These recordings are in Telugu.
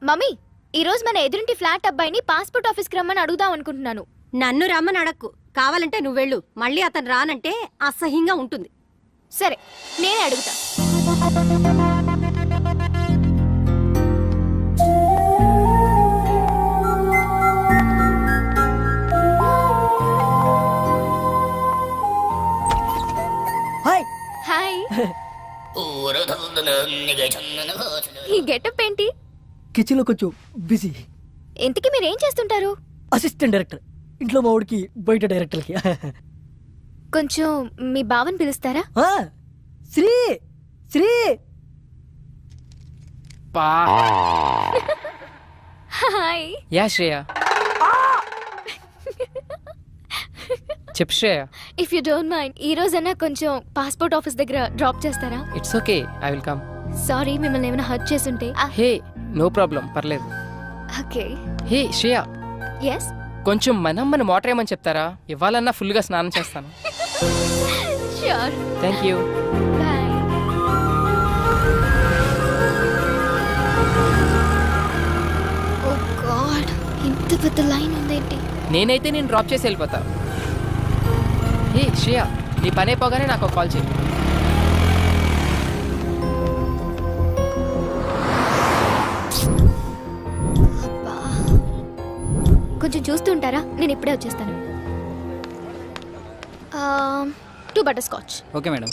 మమ్మీ, ఈ రోజు మన ఎదురింటి ఫ్లాట్ అబ్బాయిని పాస్పోర్ట్ ఆఫీస్కి రమ్మని అడుగుదాం అనుకుంటున్నాను. నన్ను రమ్మని అడక్కు, కావాలంటే నువ్వు వెళ్ళు. మళ్ళీ అతను రానంటే అసహ్యంగా ఉంటుంది. సరే, నేనే అడుగుతా. హాయ్. హాయ్. ఈ గెటప్ ఏంటి? కిచెన్ లో కొంచెం బిజీ. ఇంతకీ మీరేం చేస్తుంటారు? Assistant director. ఇంట్లో మా వాడికి, బయట డైరెక్టర్కి. కొంచెం మీ బావని పిలుస్తారా? శ్రీ శ్రీ పా హాయ్. యా శ్రేయ, చెప్పు Shreya. If you don't mind, ఈ రోజైనా కొంచెం పాస్పోర్ట్ ఆఫీస్ దగ్గర డ్రాప్ చేస్తారా? It's okay, I will come. Sorry, మిమ్మల్ని ఏమైనా హర్ట్ చేసుంటే. హే, నో ప్రాబ్లం, పర్లేదు. ఓకే. Hey Shreya, yes. కొంచెం మన మోటర్ ఏమని చెప్తారా? ఇవ్వాలన్నా ఫుల్గా స్నానం చేస్తాను. Sure. Thank you. Bye. Oh God, ఇంత పెద్ద లైన్ ఉందేంటి? నేనైతే నేను డ్రాప్ చేసి వెళ్ళిపోతా. హే శ్రేయ, నీ పని అయిపోగానే నాకు కాల్ చేయి. కొంచెం చూస్తుంటారా? నేను ఇప్పుడే వచ్చేస్తాను. 2 butter scotch. Okay madam.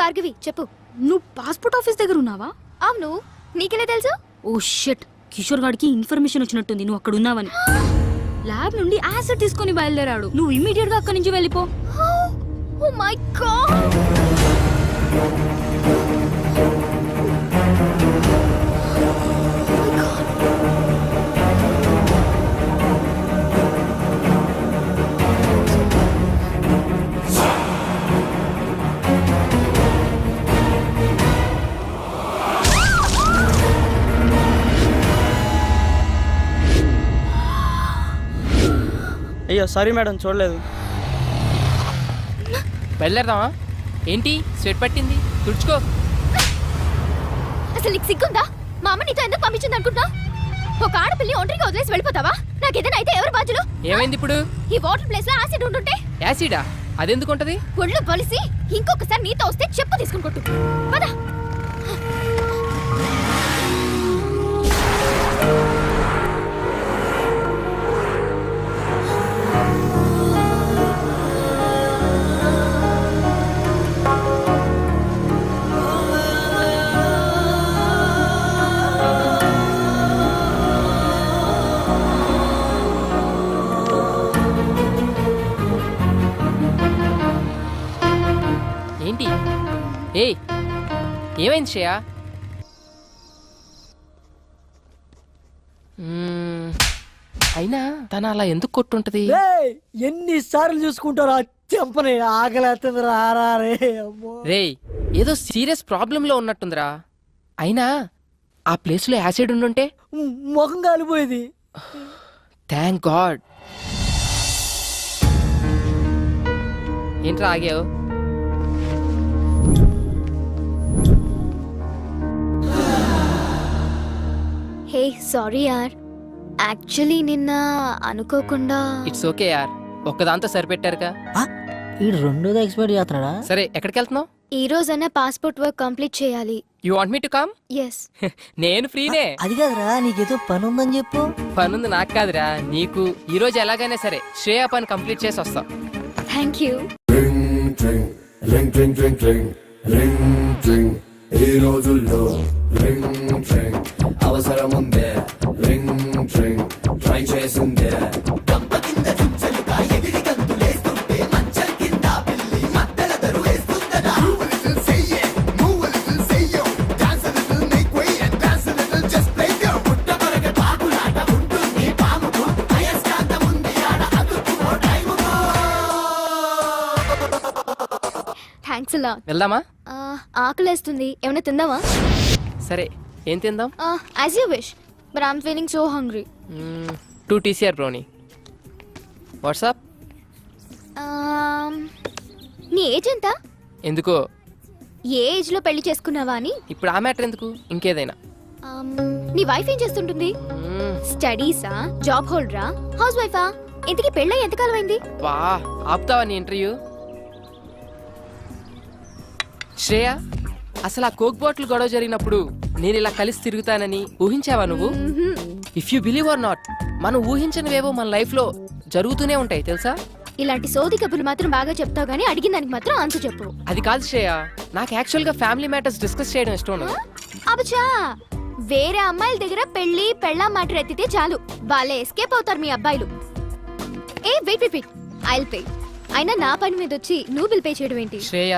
Bhargavi, చెప్పు. నువ్వు పాస్పోర్ట్ ఆఫీస్ దగ్గర ఉన్నావా? అవును, నీకెలా తెలుసు? ఓ షిట్, కిషోర్ గాడికి ఇన్ఫర్మేషన్ వచ్చినట్టుంది నువ్వు అక్కడ ఉన్నావని. ల్యాబ్ నుండి యాసిడ్ తీసుకొని బయలుదేరాడు. నువ్వు ఇమ్మీడియట్ గా అక్కడి నుంచి వెళ్ళిపో. Oh my God. అయ్యో సారీ మేడం, చూడలేదు. బయలుదేరదామా? ఏంటి స్వెట్ పట్టింది? తుడుచుకో. అసలు నీకు సిగ్గుందా? మా అమ్మ నీతో ఎందుకు పంపించింది అనుకుంటా? ఒక ఆడపిల్లి ఒంటరిగా వదిలేసి వెళ్ళిపోతావా? నాకేదైనా అయితే ఎవరు బాధ్యులు? ఏమైంది ఇప్పుడు? ఈ వాటర్ ప్లేస్ లో యాసిడ్ ఉంటుంటే. యాసిడా? అదెందుకు ఉంటది? ఒళ్ళు బలిసి ఇంకొకసారి నీతో వస్తే చెప్పు తీసుకుని కొట్టు. పద. ఏంటి? ఏయ్, ఏమైంది శ్రేయ? అయినా తను అలా ఎందుకు కొట్టుంటది? ఎన్నిసార్లు చూసుకుంటారా? చెంపని ఆకలేస్తుంది. రారా రే. రేయ్, ఏదో సీరియస్ ప్రాబ్లం లో ఉన్నట్టుందిరా. అయినా ఆ ప్లేస్ లో యాసిడ్ ఉండుంటే ముఖం కాలిపోయేది. Thank God. ఏంట్రా ఆగావు? హే, సారీ యార్. యాక్చువల్లీ నిన్న అనుకోకుండా. ఇట్స్ ఓకే యార్, ఒక్కదాంతో సరిపెట్టారుగా. ఈ రెండోది ఎక్స్పైర్ చేస్తున్నాడా? సరే, ఎక్కడికి వెళ్తున్నావు? ఈ రోజైనా పాస్పోర్ట్ వర్క్ కంప్లీట్ చేయాలి. You want me to come? Yes. నేను ఫ్రీనే. అది కాదురా, నీకేదో పని ఉందని చెప్పు. పనుంది నాకు కాదురా, నీకు. ఈ రోజు ఎలాగైనా సరే శ్రేయ పని కంప్లీట్ చేసి వస్తాం. Thank you. Ring ring ring ring ring ring. ఈ రోజుల్లో రింగ్ రింగ్ అవసరం ఉందే. రింగ్ రింగ్ ట్రై చేసిందే. థ్యాంక్స్ అలా. వెళ్దామా? ఆకలేస్తుంది, ఏమైనా తిందామా? సరే, ఏం తిందాం? As you wish, but I'm feeling so hungry. 2 TCR brownie. WhatsApp? నీ ఏజ్ ఎంత? ఎందుకో ఏ ఏజ్ లో పెళ్లి చేసుకున్నావా అని. ఇప్పుడు ఆ మ్యాటర్ ఎందుకు, ఇంకేదైనా. నీ వైఫ్ ఏం చేస్తుంటుంది? మ్మ్. స్టడీసా, జాబ్ హోల్డరా, హౌస్ వైఫా? ఇంతకీ పెళ్ళై ఎంతకాలం అయింది? వా, ఆపుతావా నీ ఇంటర్వ్యూ? శ్రేయ, అసలు ఆ కోక్ బాటిల్ గొడవ జరిగినప్పుడు నేను ఇలా కలిసి తిరుగుతానని ఊహించావా నువ్వు? If you believe are not, మనం ఊహించనివేవో మన లైఫ్ లో జరుగుతూనే ఉంటాయి తెలుసా. ఇలాంటి సోది కబుర్లు మాత్రం బాగా చెప్తావు గానీ అడిగిన దానికి మాత్రం ఆన్సర్ చెప్పు. అది కాదు శ్రేయ, నాకు యాక్చువల్ గా ఫ్యామిలీ మ్యాటర్స్ డిస్కస్ చేయడం ఇష్టం. అబచా, వేరే అమ్మాయిల దగ్గర పెళ్లి పెళ్ళాం మాట ఎత్తితే చాలు, వాళ్ళే ఎస్కేప్ అవుతారు మీ అబ్బాయిలు. ఏ wait wait wait, I'll pay. అయినా నా పని మీద వచ్చి నువ్వు బిల్ పే చేయడం ఏంటి? శ్రేయ,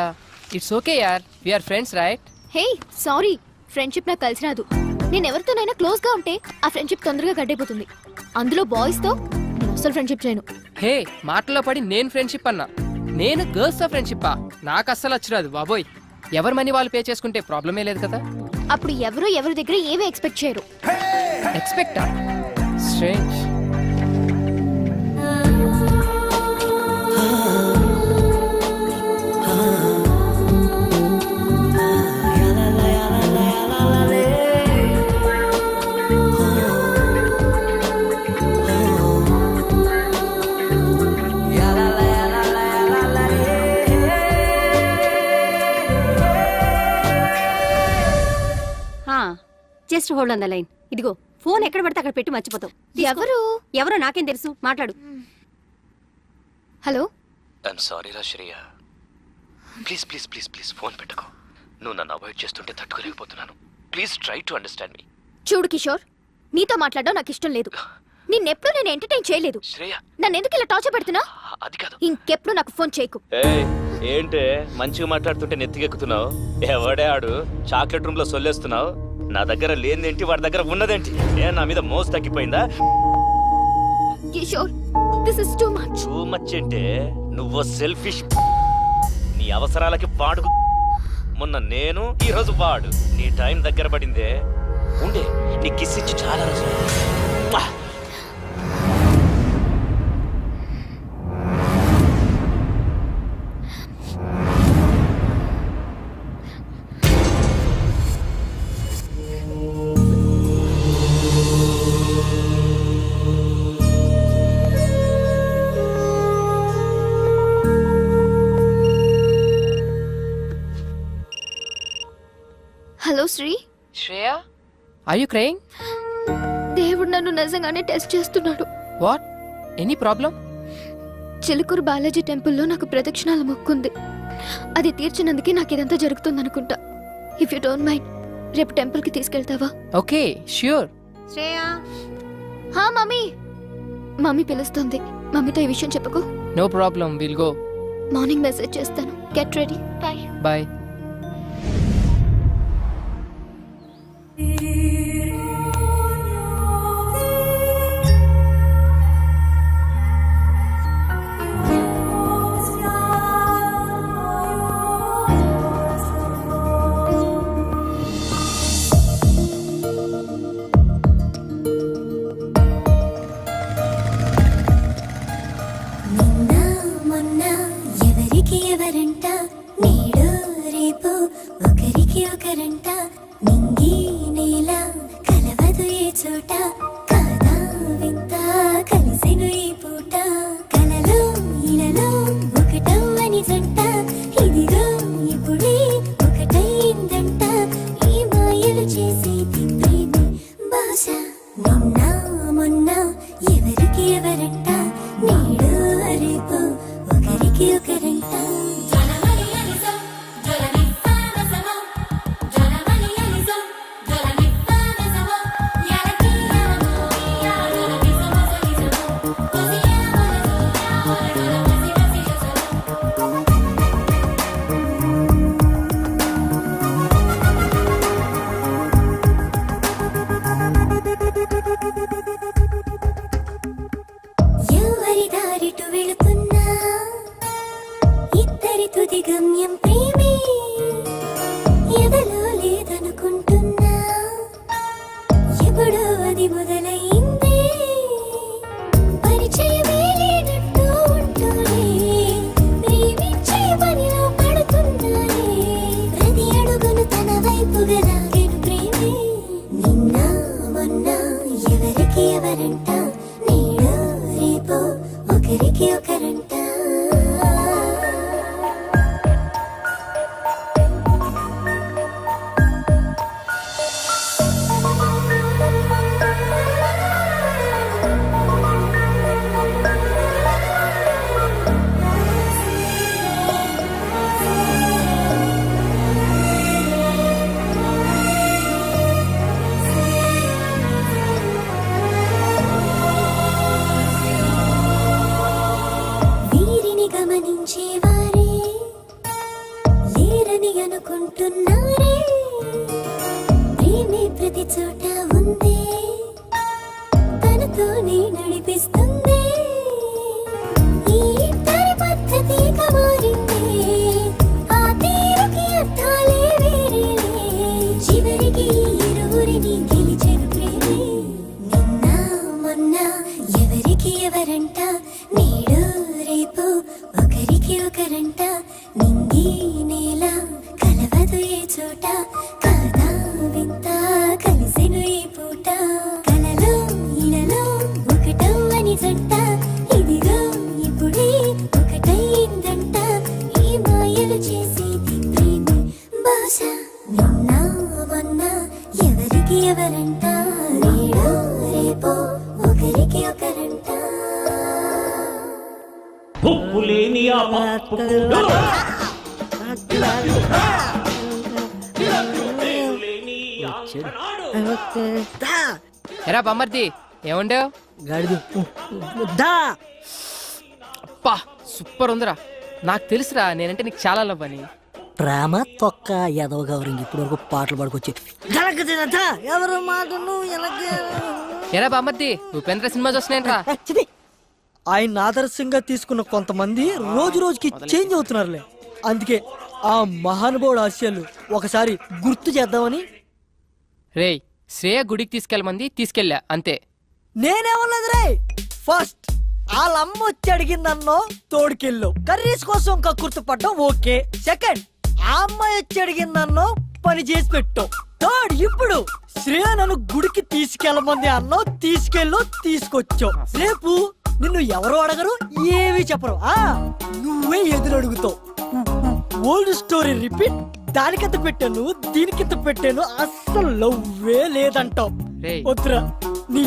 ఇట్స్ ఓకే యార్, we are friends right? Hey sorry, friendship నాకు కలిసి రాదు. నేను ఎవరితోనైనా క్లోజ్ గా ఉంటే ఆ ఫ్రెండ్షిప్ తొందరగా గడ్డైపోతుంది. అందులో బాయ్స్ తో నేను అసలు ఫ్రెండ్షిప్ చేయను. హే, మాటలో పడి నేను ఫ్రెండ్షిప్ అన్నా, నేను గర్ల్స్ తో ఫ్రెండ్షిప్పా? నాకు అస్సలు వచ్చిరాదు బాబోయ్. ఎవరి మనీ వాళ్ళు పే చేసుకుంటే ప్రాబ్లమే లేదు కదా. అప్పుడు ఎవరి దగ్గర ఏమీ ఎక్స్పెక్ట్ చేయరు. ఎక్స్పెక్టా? Strange. Just hold on the line. ఇదిగో ఫోన్ ఎక్కడ పడితే అక్కడ పెట్టి మర్చిపోతావు. ఎవరు? ఎవరో నాకేం తెలుసు, మాట్లాడు. హలో, ఐఎమ్ సారీ రా Shreya, please please please please phone పెట్టుకో. నువ్వు నన్ను అవాయిడ్ చేస్తుంటే తట్టుకోలేకపోతున్నాను. ప్లీజ్ ట్రై టు అండర్స్టాండ్ మీ. చూడు కిషోర్, నీతో మాట్లాడడం నాకు ఇష్టం లేదు. నిన్నెప్పుడు నేను ఎంటర్టైన్ చేయలేదు. శ్రేయ, నన్ను ఎందుకు ఇలా టార్చర్ పెడుతున్నా? అది కాదు. ఇంకెప్పుడు నాకు ఫోన్ చేయకు. ఏంటే మంచిగా మాట్లాడుతుంటే నెత్తికెక్కుతున్నావు? ఎవడే ఆడు చాక్లెట్ రూమ్ లో సొల్లేస్తున్నావు? నా దగ్గర లేనిదేంటి, వాడి దగ్గర ఉన్నదేంటి? నా మీద మోసు తగ్గిపోయిందా? Kishore, this is too much. Too much అంటే నువ్వు సెల్ఫిష్. నీ అవసరాలకి వాడు. మొన్న నేను, ఈ రోజు వాడు. నీ టైం దగ్గర పడిందే. ఉండే నీ కిస్ ఇచ్చి చాలా రోజులు. Hello Sri. Shreya, are you crying? దేవుడు నన్ను నిజంగానే టెస్ట్ చేస్తున్నాడు. What? Any problem? Chilkur Balaji టెంపుల్లో నాకు ప్రదక్షిణాల మొక్కుంది. అది తీర్చినందుకే నాకు ఇదంతా జరుగుతుందనుకుంటా. ఇఫ్ యూ డోంట్ మైండ్, రేపు టెంపుల్ కి తీసుకెళ్తావా? Okay, sure. శ్రేయా, హా మమ్మీ. మమ్మీ పిలుస్తుంది. మమ్మీతో ఈ విషయం చెప్పకు. No problem, will go. Morning message చేస్తాను. Get ready. బాయ్. బాయ్. ఎవరంట నేడు రేపు ఒకరికి ఒకరంట, నింగి నేల కలవదు ఏ చోట, కాదా వింత కలిసెను ఈ పూట, కలలో ఇలలో ఒకటవ్వని జంట, ఇదిగో ఇప్పుడే ఒకటైందంట, ఈ మాయలు చేసేది ప్రేమే బహుశా. నిన్న మొన్న ఎవరికి ఎవరంట, నేడు రేపు ఒకరికి ఒకరంట. ప్రతి చోట ఉంది, తనతోనే నడిపిస్తుంది. ఈ ఇద్దరి పద్ధతిగా మారింది, ఆ తీరుకి అర్థాలే వేరేలే. చివరికి ఇరువురిని గెలిచెను ప్రేమే. నిన్న మొన్న ఎవరికి ఎవరంట, నేడు రేపు ఒకరికి ఒకరంట. నింగి నేల కలవదు ఏ చోట, కాదా వింత కలిసెను ఈ పూట. కలలో ఇలలో ఒకటవ్వని జంట, ఇదిగో ఇప్పుడే ఒకటైందంట. ఈ మాయలు చేసేది ప్రేమే. బహుశా నిన్న మొన్న ఎవరికి ఎవరంట, నేడు రేపు ఒకరికి ఒకరంట. ఉప్పులేని ఆ పప్పుకు ఎరా బొమ్మర్ది ఏముండేవు? గాడిది దా అప్పా సూపర్ ఉందిరా. నాకు తెలుసురా నేనంటే నీకు చాలా లవ్ అని. ప్రేమ తొక్క ఎదవ గౌరింగ్ ఇప్పుడు వరకు పాటలు పాడుకొచ్చి ఎవరు మాటను ఎరా బొమ్మర్ది ఉపేంద్ర సినిమా చూస్తున్నాయంట్రా. ఆయన ఆదర్శంగా తీసుకున్న కొంతమంది రోజు రోజుకి చేంజ్ అవుతున్నారులే. అందుకే ఆ మహానుభావుడు ఆశయాలు ఒకసారి గుర్తు చేద్దామని. రేయ్ శ్రేయ గుడికి తీసుకెళ్ళమంది, తీసుకెళ్ళా అంతే. నేనేమన్నది రే, ఫస్ట్ వాళ్ళమ్మ వచ్చి అడిగిందన్నో తోడుకెళ్ళు, కర్రీస్ కోసం కక్కుర్తి పడ్డం ఓకే. సెకండ్ ఆ అమ్మాయి వచ్చి అడిగిందన్నో పని చేసి పెట్టావు. థర్డ్ ఇప్పుడు శ్రేయ నన్ను గుడికి తీసుకెళ్ళమంది అన్నో తీసుకెళ్ళు తీసుకొచ్చావు. రేపు నిన్ను ఎవరు అడగరు, ఏవి చెప్పరు, నువ్వే ఎదురు అడుగుతావు. Old story repeat. దానికింత పెట్టాను దీనికింత పెట్టాను, అస్సలు లవ్వే లేదంటావు. రేయ్ వద్దురా నీ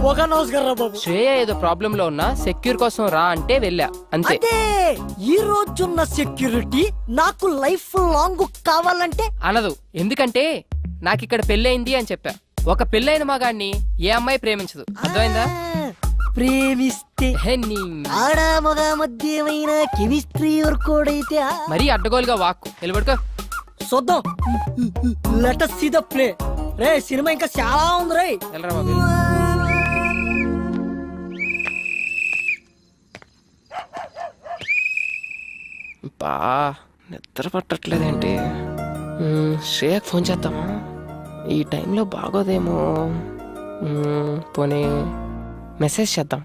ఒక నమస్కారం రా బాబు. శ్రేయ ఏదో ప్రాబ్లం లో ఉన్నా సెక్యూర్ కోసం రా అంటే వెళ్ళా అంతే. అదే ఈ రోజున్న సెక్యూరిటీ నాకు లైఫ్ లాంగ్ కావాలంటే అనదు. ఎందుకంటే నాకు ఇక్కడ పెళ్ళయింది అని చెప్పా. ఒక పెళ్ళైన మగాన్ని ఏ అమ్మాయి ప్రేమించదు, అర్థమైందా? ప్రేమిస్తే హే నీ ఆడ మగ మధ్య ఏమైనా కెమిస్ట్రీ వర్కౌట్ అయితే మరీ అడ్డగోలుగా వాక్కు నిలబడుకో. చూద్దాం. Let us see the play. Ray cinema ఇంకా చాలా ఉంది రే. వెళ్ళరా బాబు. బా నిద్ర పట్టట్లేదేంటి? శ్రేయకు ఫోన్ చేద్దామా? ఈ టైంలో బాగోదేమో. పోనీ మెసేజ్ చేద్దాం.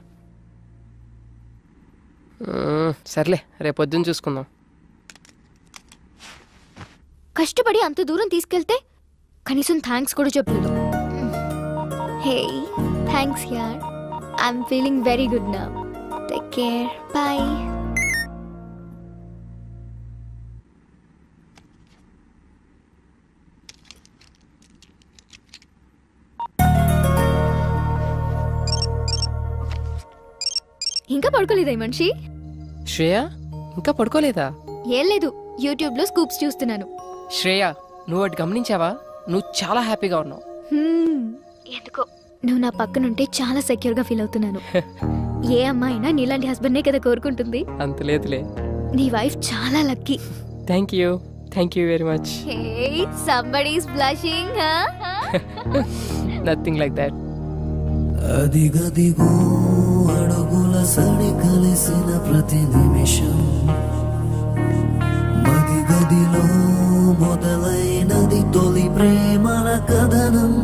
సర్లే రేపు పొద్దున్న చూసుకుందాం. కష్టపడి అంత దూరం తీసుకెళ్తే కనీసం థ్యాంక్స్ కూడా చెప్పలేదు. హే థ్యాంక్స్ యార్, I'm feeling very good now. Take care, bye. ఇంకా పడుకోలేదా ఈ మనిషి? శ్రేయ ఇంకా పడుకోలేదా? ఏం లేదు, యూట్యూబ్ లో స్కూప్స్ చూస్తున్నాను. శ్రేయ నువ్వు ఒకటి గమనించావా? నువ్వు చాలా హ్యాపీగా ఉన్నావు. ఎందుకో నువ్వు నా పక్కనుంటే చాలా సెక్యూర్ గా ఫీల్ అవుతున్నాను. ఏ అమ్మాయినా నీలాంటి హస్బెండ్ కదా కోరుకుంటుంది. అంత లేదులే. నీ వైఫ్ చాలా lucky. Thank you very much. Hey, somebody's blushing, huh? Nothing like that. అదిగదిగో అడుగుల సడి కలిసిన ప్రతి నిమిషం, మదిగదిలో మొదలైనది తొలి ప్రేమల కథనం.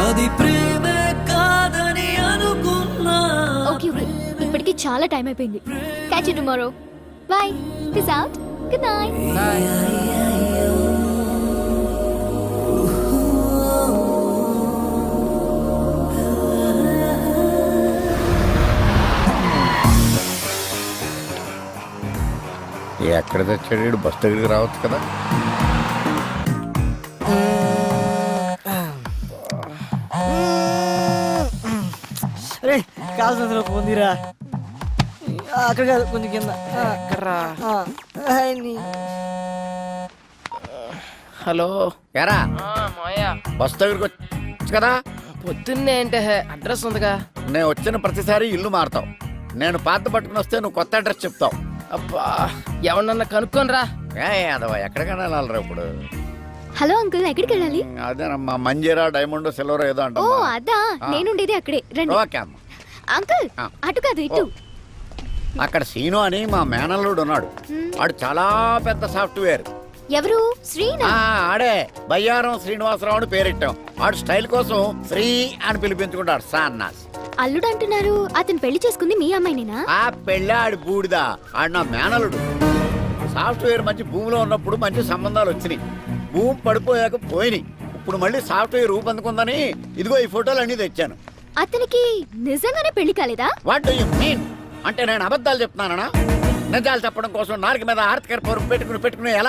అది ప్రేమే కాదని అనుకున్నా. Okay, ఇప్పటికి చాలా టైం అయిపోయింది. Catch you tomorrow. Bye. Peace out. Good night. ఎక్కడ తెచ్చాడు? బస్ దగ్గరికి రావచ్చు కదా. రే కాల్సిన పొందిరా. అక్కడ కాదు, కొంచెం కింద. హలో ఎరా మాయా, బస్ దగ్గరికి వచ్చు కదా. పొద్దున్నే అంటే అడ్రస్ ఉందిగా. నేను వచ్చిన ప్రతిసారి ఇల్లు మారుతావు. నేను పాత పట్టుకుని వస్తే నువ్వు కొత్త అడ్రస్ చెప్తావు. అబ్బా ఎవరన్నా కనుక్కోనరా. అదవా ఎక్కడికైనా వెళ్ళాలరా ఇప్పుడు. హలో అంకుల్, ఎక్కడికి వెళ్ళాలి? అదేనమ్మా మంజీరా డైమండ్ సిల్వర్ ఏదో ఓ అంటమ్మా. అదా, నేనుండేది అక్కడే, రండి. ఓకే అమ్మా. అంకుల్ ఆ. అటు కాదు ఇటు. అక్కడ సీను అని మా మేనల్లుడు ఉన్నాడు. వాడు చాలా పెద్ద సాఫ్ట్వేర్. ఎవరు? శ్రీనా? ఆడే బయ్యారం శ్రీనివాసరావు అని పేరెట్టాం. వాడు స్టైల్ కోసం శ్రీ అని పిలిపించుకుంటాడు సాన్నాస్. అల్లుడు అంటున్నారు, అతను పెళ్లి చేసుకుంది మీ అమ్మాయినేనా? ఆ పెళ్ళాడి బూడిదా, ఆడు నా మేనలుడు. సాఫ్ట్వేర్ మంచి భూమిలో ఉన్నప్పుడు మంచి సంబంధాలు వచ్చినాయి. భూమి పడిపోయాక పోయినాయి. ఇప్పుడు మళ్ళీ సాఫ్ట్వేర్ రూపొందుకుందని ఇదిగో ఈ ఫోటోలు అన్ని తెచ్చాను. అతనికి నిజంగానే పెళ్లి కాలేదా? What do you mean? అంటే నేను అబద్ధాలు చెప్తున్నానా? నిజాలు చెప్పడం కోసం నాలుగు మీద ఆర్తికర పెట్టుకుని ఎలా